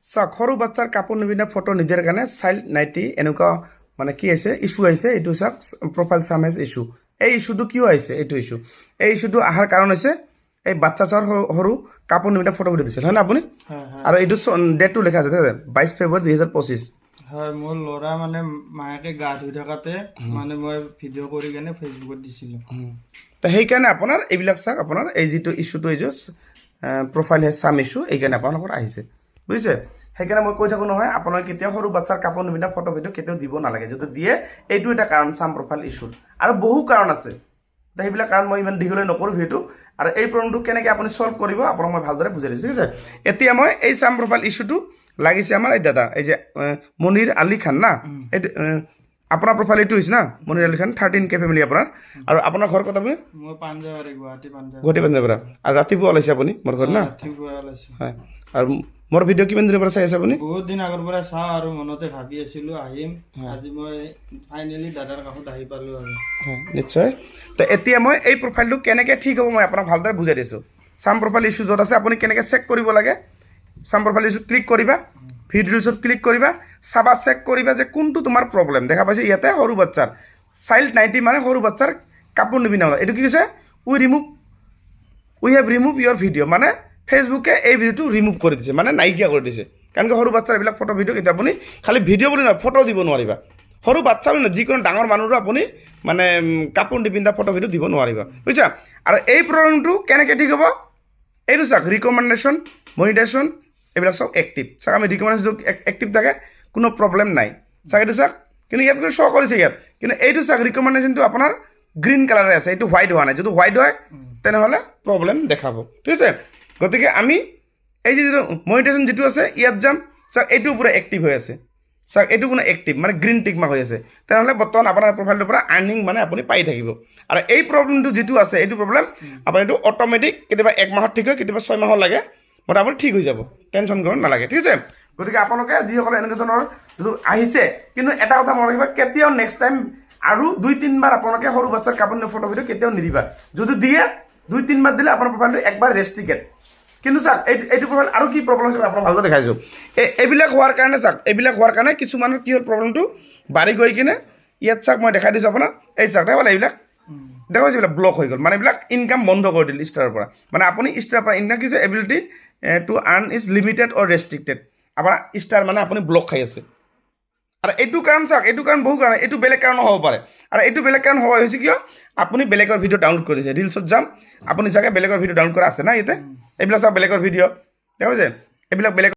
চাওক সৰু বাচ্চাৰ কাপোৰ নিপিন্ধা ফটো নিদিয়াৰ কাৰণে চাইল্ড নাইটি এনেকুৱা মানে কি আহিছে ইছ্যু আহিছে এইটো চাওক প্ৰফাইল চামেজ ইছ্যু এই ইছ্যুটো কিয় আহিছে এইটো ইছ্যু এই ইছ্যুটো অহাৰ কাৰণ হৈছে এই বাচ্চা চাৰ সৰু কাপোৰ নিপিন্ধা ফটো ভিডিঅ' দিছিল হয় না আপুনি আৰু এইটো ডেটটো লেখা আছে 22 ফেব্ৰুৱাৰী 2025 হয় মোৰ ল'ৰা মানে মায়াকে গা ধুই থকাতে মানে মই ভিডিঅ' কৰি কেনে ফেচবুকত দিছিলোঁ তো সেইকাৰণে আপোনাৰ এইবিলাক চাওক আপোনাৰ এই যিটো ইছ্যুটো এই যে প্ৰফাইল হে চাম ইছ্যু এইকাৰণে আপোনালোকৰ আহিছে বুজিছে সেইকাৰণে মই কৈ থাকোঁ নহয় আপোনালোকে কেতিয়াও সৰু বাচ্চাৰ কাপোৰ নিপিন্ধা ফটো ভিডিঅ' কেতিয়াও দিব নালাগে যদি দিয়ে এইটো এটা কাৰণ চাম প্ৰফাইল ইছ্যুৰ আৰু বহু কাৰণ আছে তো সেইবিলাক কাৰণ মই ইমান দীঘলৈ নকৰোঁ ভিডিঅ'টো আৰু এই প্ৰব্লেমটো কেনেকৈ আপুনি চল্ভ কৰিব আপোনাক মই ভালদৰে বুজাই দিছোঁ ঠিক আছে এতিয়া মই এই চাম প্ৰফাইল ইছ্যুটো লাগিছে আমাৰ এই দাদা এই যে মনিৰ আলী খান না এইটো আপোনাৰ প্ৰফাইল এইটো হৈছে না মনিৰ আলী খান 13K ফেমিলি আপোনাৰ আৰু আপোনাৰ ঘৰ ক'ত আপুনি মই পাঞ্জাবাৰী গুৱাহাটী পাঞ্জাৱৰ পৰা আৰু ৰাতিপুৱা ওলাইছে আপুনি মোৰ ঘৰ না ৰাতিপুৱা ওলাইছে হয় আৰু মোৰ ভিডিঅ' কিমান দিনৰ পৰা চাই আছে আপুনি বহুত দিন আগৰ পৰা চাওঁ আৰু মনতে ভাবি আছিলোঁ আহিম আজি মই ফাইনেলি দাদাৰ কাষত আহি পালোঁ আৰু নিশ্চয় তো এতিয়া মই এই প্ৰফাইলটো কেনেকৈ ঠিক হ'ব মই আপোনাক ভালদৰে বুজাই দিছোঁ চাম প্ৰফাইল ইছ্যু য'ত আছে আপুনি কেনেকৈ চেক কৰিব লাগে চাম প্ৰফাইল ইছ্যু ক্লিক কৰিবা ভিডিঅ'ছত ক্লিক কৰিবা চাবা চেক কৰিবা যে কোনটো তোমাৰ প্ৰব্লেম দেখা পাইছে ইয়াতে সৰু বাচ্চাৰ চাইল্ড নাইটি মানে সৰু বাচ্চাৰ কাপোৰ নিপিন্ধা এইটো কি কৈছে উই হেভ ৰিমুভ ইয়ৰ ভিডিঅ' মানে ফেচবুকে এই ভিডিঅ'টো ৰিমুভ কৰি দিছে মানে নাইকিয়া কৰি দিছে কাৰণ কি সৰু বাচ্চাৰ এইবিলাক ফটো ভিডিঅ' এতিয়া আপুনি খালি ভিডিঅ' বুলি নহয় ফটো দিব নোৱাৰিবা সৰু বাচ্চা বুলি নহয় যিকোনো ডাঙৰ মানুহৰো আপুনি মানে কাপোৰ নিপিন্ধা ফটো ভিডিঅ' দিব নোৱাৰিবা বুজিছা আৰু এই প্ৰব্লেমটো কেনেকৈ ঠিক হ'ব এইটো চাওক ৰিকমেণ্ডেশ্যন মনিটাইজেশ্যন এইবিলাক চব এক্টিভ চাওক আমি ৰিকমেণ্ডেশ্যন এক্টিভ থাকে কোনো প্ৰব্লেম নাই চাওক এইটো চাওক কিন্তু ইয়াত শ্ব' কৰিছে ইয়াত কিন্তু এইটো চাওক ৰিকমেণ্ডেশ্যনটো আপোনাৰ গ্ৰীণ কালাৰে আছে এইটো হোৱাইট হোৱা নাই যদি হোৱাইট হয় তেনেহ'লে প্ৰব্লেম দেখাব ঠিক আছে গতিকে আমি এই যিটো মনিটাইজেশ্যন যিটো আছে ইয়াত যাম চাওক এইটো পূৰা এক্টিভ হৈ আছে চাওক এইটো কোনো এক্টিভ মানে গ্ৰীণ টিক মাৰ্ক হৈ আছে তেনেহ'লে বৰ্তমান আপোনাৰ প্ৰফাইলটোৰ পৰা আৰ্নিং মানে আপুনি পাই থাকিব আৰু এই প্ৰব্লেমটো যিটো আছে এইটো প্ৰব্লেম আপুনি এইটো অট'মেটিক কেতিয়াবা 1 মাহত ঠিক হয় কেতিয়াবা 6 মাহৰ লাগে মোটামুটি ঠিক হৈ যাব টেনশ্যন কৰিব নালাগে ঠিক আছে গতিকে আপোনালোকে যিসকলে এনেকুৱা ধৰণৰ যিটো আহিছে কিন্তু এটা কথা মনত ৰাখিব কেতিয়াও নেক্সট টাইম আৰু 2-3 বাৰ আপোনালোকে সৰু বাচ্চাৰ কাপোৰ ফটো ভিডিঅ' কেতিয়াও নিদিবা যদি দিয়ে 2-3 বাৰ দিলে আপোনাৰ প্ৰফাইলটো একবাৰ ৰেষ্ট্ৰিকেট কিন্তু চাওক এইটো প্ৰব্লেম আৰু কি প্ৰব্লেম হৈছে আপোনাক ভালদৰে দেখাইছোঁ এইবিলাক হোৱাৰ কাৰণে চাওক এইবিলাক হোৱাৰ কাৰণে কিছুমানৰ কি হ'ল প্ৰব্লেমটো বাঢ়ি গৈ কিনে ইয়াত চাওক মই দেখাই দিছোঁ আপোনাৰ এই চাওক দেখা পালে এইবিলাক দেখা পাইছে এইবিলাক ব্লক হৈ গ'ল মানে এইবিলাক ইনকাম বন্ধ কৰি দিল ষ্টাৰৰ পৰা মানে আপুনি ষ্টাৰৰ পৰা ইনকাম কি যে ability to earn is limited or restricted আপোনাৰ ষ্টাৰ মানে আপুনি ব্লক খাই আছে আৰু এইটো কাৰণ চাওক এইটো কাৰণ বহু কাৰণ এইটো বেলেগ কাৰণ হ'ব পাৰে আৰু এইটো বেলেগ কাৰণ হোৱা হৈছে কিয় আপুনি বেলেগৰ ভিডিঅ' ডাউনলোড কৰিছে ৰিলছত যাম আপুনি চাগে বেলেগৰ ভিডিঅ' ডাউনলোড কৰা আছে না ইয়াতে এইবিলাক চাওক বেলেগৰ ভিডিঅ' দেখা পাইছে এইবিলাক বেলেগ